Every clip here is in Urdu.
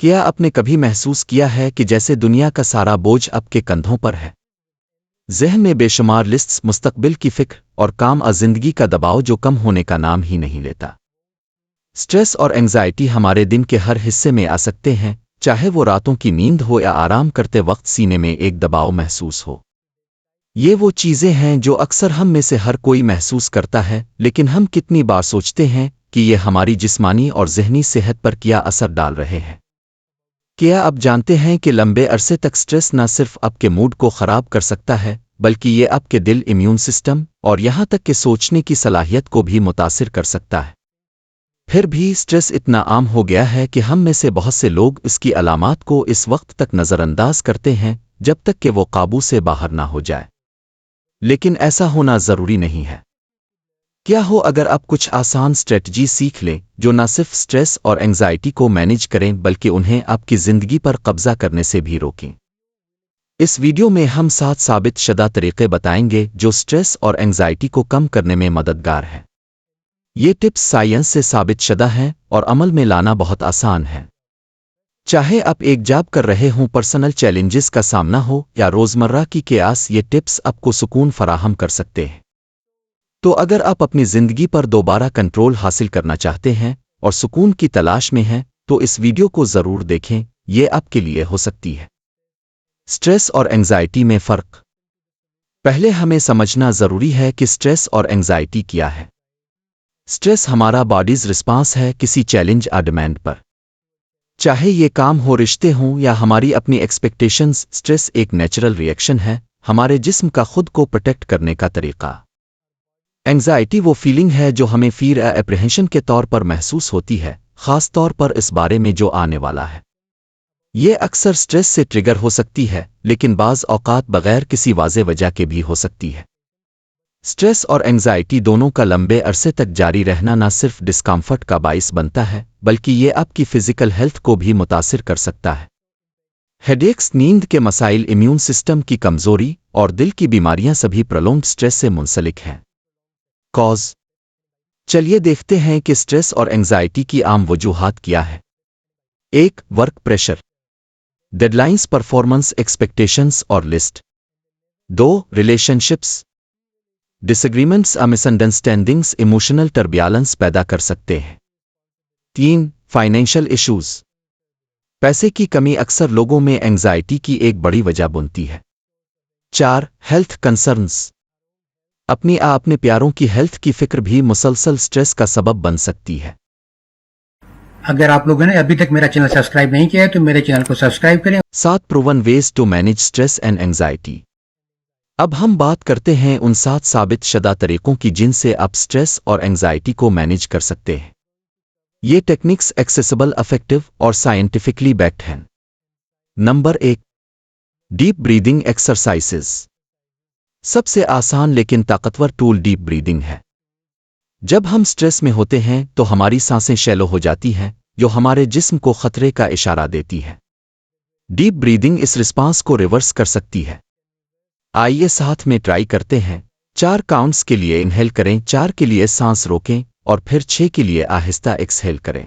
کیا آپ نے کبھی محسوس کیا ہے کہ جیسے دنیا کا سارا بوجھ آپ کے کندھوں پر ہے؟ ذہن میں بے شمار لسٹس، مستقبل کی فکر اور کام زندگی کا دباؤ جو کم ہونے کا نام ہی نہیں لیتا۔ سٹریس اور انگزائٹی ہمارے دن کے ہر حصے میں آ سکتے ہیں، چاہے وہ راتوں کی نیند ہو یا آرام کرتے وقت سینے میں ایک دباؤ محسوس ہو۔ یہ وہ چیزیں ہیں جو اکثر ہم میں سے ہر کوئی محسوس کرتا ہے، لیکن ہم کتنی بار سوچتے ہیں کہ یہ ہماری جسمانی اور ذہنی صحت پر کیا اثر ڈال رہے ہیں؟ کیا آپ جانتے ہیں کہ لمبے عرصے تک سٹریس نہ صرف آپ کے موڈ کو خراب کر سکتا ہے، بلکہ یہ آپ کے دل، امیون سسٹم اور یہاں تک کہ سوچنے کی صلاحیت کو بھی متاثر کر سکتا ہے؟ پھر بھی سٹریس اتنا عام ہو گیا ہے کہ ہم میں سے بہت سے لوگ اس کی علامات کو اس وقت تک نظر انداز کرتے ہیں جب تک کہ وہ قابو سے باہر نہ ہو جائے۔ لیکن ایسا ہونا ضروری نہیں ہے۔ کیا ہو اگر آپ کچھ آسان اسٹریٹجی سیکھ لیں جو نہ صرف سٹریس اور انگزائٹی کو مینیج کریں بلکہ انہیں آپ کی زندگی پر قبضہ کرنے سے بھی روکیں؟ اس ویڈیو میں ہم 7 ثابت شدہ طریقے بتائیں گے جو سٹریس اور انگزائٹی کو کم کرنے میں مددگار ہیں۔ یہ ٹپس سائنس سے ثابت شدہ ہیں اور عمل میں لانا بہت آسان ہے۔ چاہے آپ ایک جاب کر رہے ہوں، پرسنل چیلنجز کا سامنا ہو یا روزمرہ کی قیاس، یہ ٹپس آپ کو سکون فراہم کر سکتے ہیں۔ تو اگر آپ اپنی زندگی پر دوبارہ کنٹرول حاصل کرنا چاہتے ہیں اور سکون کی تلاش میں ہیں تو اس ویڈیو کو ضرور دیکھیں، یہ آپ کے لیے ہو سکتی ہے۔ سٹریس اور انگزائٹی میں فرق۔ پہلے ہمیں سمجھنا ضروری ہے کہ سٹریس اور انگزائٹی کیا ہے۔ سٹریس ہمارا باڈیز رسپانس ہے کسی چیلنج یا ڈیمانڈ پر، چاہے یہ کام ہو، رشتے ہوں یا ہماری اپنی ایکسپیکٹیشنز۔ سٹریس ایک نیچرل ریئیکشن ہے، ہمارے جسم کا خود کو پروٹیکٹ کرنے کا طریقہ۔ انگزائٹی وہ فیلنگ ہے جو ہمیں فیر یا اپریہنشن کے طور پر محسوس ہوتی ہے، خاص طور پر اس بارے میں جو آنے والا ہے۔ یہ اکثر سٹریس سے ٹریگر ہو سکتی ہے، لیکن بعض اوقات بغیر کسی واضح وجہ کے بھی ہو سکتی ہے۔ سٹریس اور انگزائٹی دونوں کا لمبے عرصے تک جاری رہنا نہ صرف ڈسکمفرٹ کا باعث بنتا ہے بلکہ یہ آپ کی فزیکل ہیلتھ کو بھی متاثر کر سکتا ہے۔ ہیڈیکس، نیند کے مسائل، امیون سسٹم کی کمزوری اور دل کی بیماریاں سبھی پرولونگڈ سٹریس سے منسلک ہیں۔ کاز۔ چلیے دیکھتے ہیں کہ سٹریس اور انگزائٹی کی عام وجوہات کیا ہے۔ 1. Work pressure, deadlines, performance expectations اور list. 2. Relationships, disagreements, misunderstandings emotional turbulence پیدا کر سکتے ہیں۔ 3. فائنینشل ایشوز، پیسے کی کمی اکثر لوگوں میں انگزائٹی کی ایک بڑی وجہ بنتی ہے۔ 4. ہیلتھ کنسرنز، اپنے پیاروں کی ہیلتھ کی فکر بھی مسلسل سٹریس کا سبب بن سکتی ہے۔ اگر آپ لوگوں نے ابھی تک میرا چینل سبسکرائب نہیں کیا ہے تو میرے چینل کو سبسکرائب کریں۔ 7 proven ways to manage stress and anxiety. اب ہم بات کرتے ہیں ان 7 ثابت شدہ طریقوں کی جن سے آپ سٹریس اور انگزائٹی کو مینیج کر سکتے ہیں۔ یہ ٹیکنکس ایکسیسیبل، افیکٹو اور سائنٹیفکلی بیکڈ ہیں۔ Number 1، deep breathing exercises. سب سے آسان لیکن طاقتور ٹول ڈیپ بریدنگ ہے۔ جب ہم سٹریس میں ہوتے ہیں تو ہماری سانسیں شیلو ہو جاتی ہیں، جو ہمارے جسم کو خطرے کا اشارہ دیتی ہے۔ ڈیپ بریدنگ اس رسپانس کو ریورس کر سکتی ہے۔ آئیے ساتھ میں ٹرائی کرتے ہیں۔ 4 کاؤنٹس کے لیے انہیل کریں، 4 کے لیے سانس روکیں اور پھر 6 کے لیے آہستہ ایکسہیل کریں۔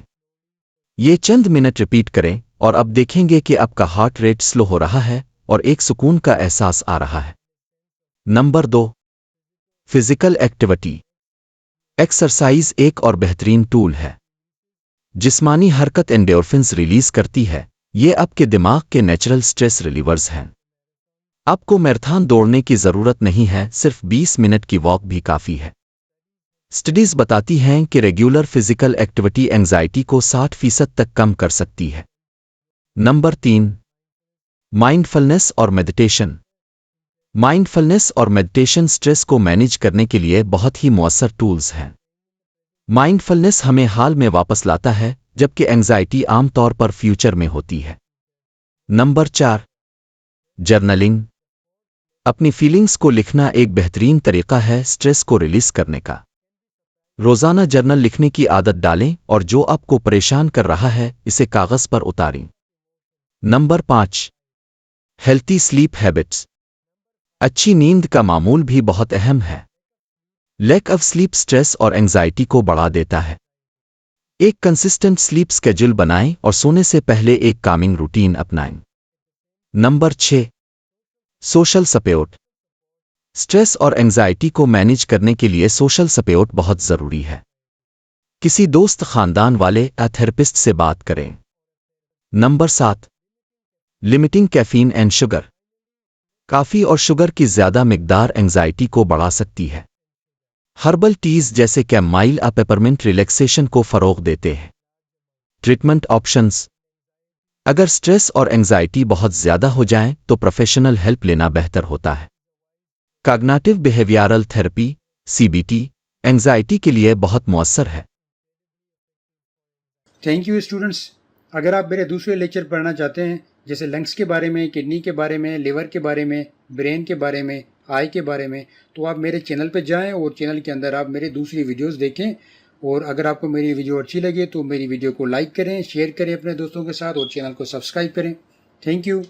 یہ چند منٹ ریپیٹ کریں اور اب دیکھیں گے کہ آپ کا ہارٹ ریٹ سلو ہو رہا ہے اور ایک سکون کا احساس آ رہا ہے۔ Number 2، physical activity. ایکسرسائز ایک اور بہترین ٹول ہے۔ جسمانی حرکت اینڈورفنز ریلیز کرتی ہے، یہ آپ کے دماغ کے نیچرل سٹریس ریلیورز ہیں۔ آپ کو میراتھن دوڑنے کی ضرورت نہیں ہے، صرف 20 منٹ کی واک بھی کافی ہے۔ اسٹڈیز بتاتی ہیں کہ ریگولر فزیکل ایکٹیویٹی انگزائٹی کو 60% تک کم کر سکتی ہے۔ نمبر 3، مائنڈفلنس اور میڈیٹیشن۔ مائنڈفلنس اور میڈیٹیشن سٹریس کو مینیج کرنے کے لیے بہت ہی مؤثر ٹولز ہیں۔ مائنڈفلنس ہمیں حال میں واپس لاتا ہے جبکہ انگزائٹی عام طور پر فیوچر میں ہوتی ہے۔ Number 4، journaling. اپنی فیلنگز کو لکھنا ایک بہترین طریقہ ہے سٹریس کو ریلیز کرنے کا۔ روزانہ جرنل لکھنے کی عادت ڈالیں اور جو آپ کو پریشان کر رہا ہے اسے کاغذ پر اتاریں۔ Number 5، healthy sleep habits. اچھی نیند کا معمول بھی بہت اہم ہے۔ لیک آف سلیپ سٹریس اور انگزائٹی کو بڑھا دیتا ہے۔ ایک کنسسٹنٹ سلیپ اسکیجول بنائیں اور سونے سے پہلے ایک کامنگ روٹین اپنائیں۔ Number 6، social support. سٹریس اور انگزائٹی کو مینیج کرنے کے لیے سوشل سپورٹ بہت ضروری ہے۔ کسی دوست، خاندان والے یا تھراپسٹ سے بات کریں۔ Number 7، limiting caffeine and sugar. Coffee اور شوگر کی زیادہ مقدار انگزائٹی کو بڑھا سکتی ہے۔ ہربل ٹیز جیسے کیمائل یا پیپرمنٹ ریلیکسیشن کو فروغ دیتے ہیں۔ ٹریٹمنٹ آپشنز: اگر سٹریس اور انگزائٹی بہت زیادہ ہو جائیں تو پروفیشنل ہیلپ لینا بہتر ہوتا ہے۔ Cognitive behavioural therapy (CBT) anxiety کے لیے بہت مؤثر ہے۔ Thank you students. اگر آپ میرے دوسرے لیکچر پڑھنا چاہتے ہیں جیسے لنگس کے بارے میں، کڈنی کے بارے میں، لیور کے بارے میں، برین کے بارے میں، آئی کے بارے میں، تو آپ میرے چینل پہ جائیں اور چینل کے اندر آپ میرے دوسری ویڈیوز دیکھیں۔ اور اگر آپ کو میری ویڈیو اچھی لگے تو میری ویڈیو کو لائک کریں، شیئر کریں اپنے دوستوں کے ساتھ اور چینل کو سبسکرائب کریں۔ Thank you.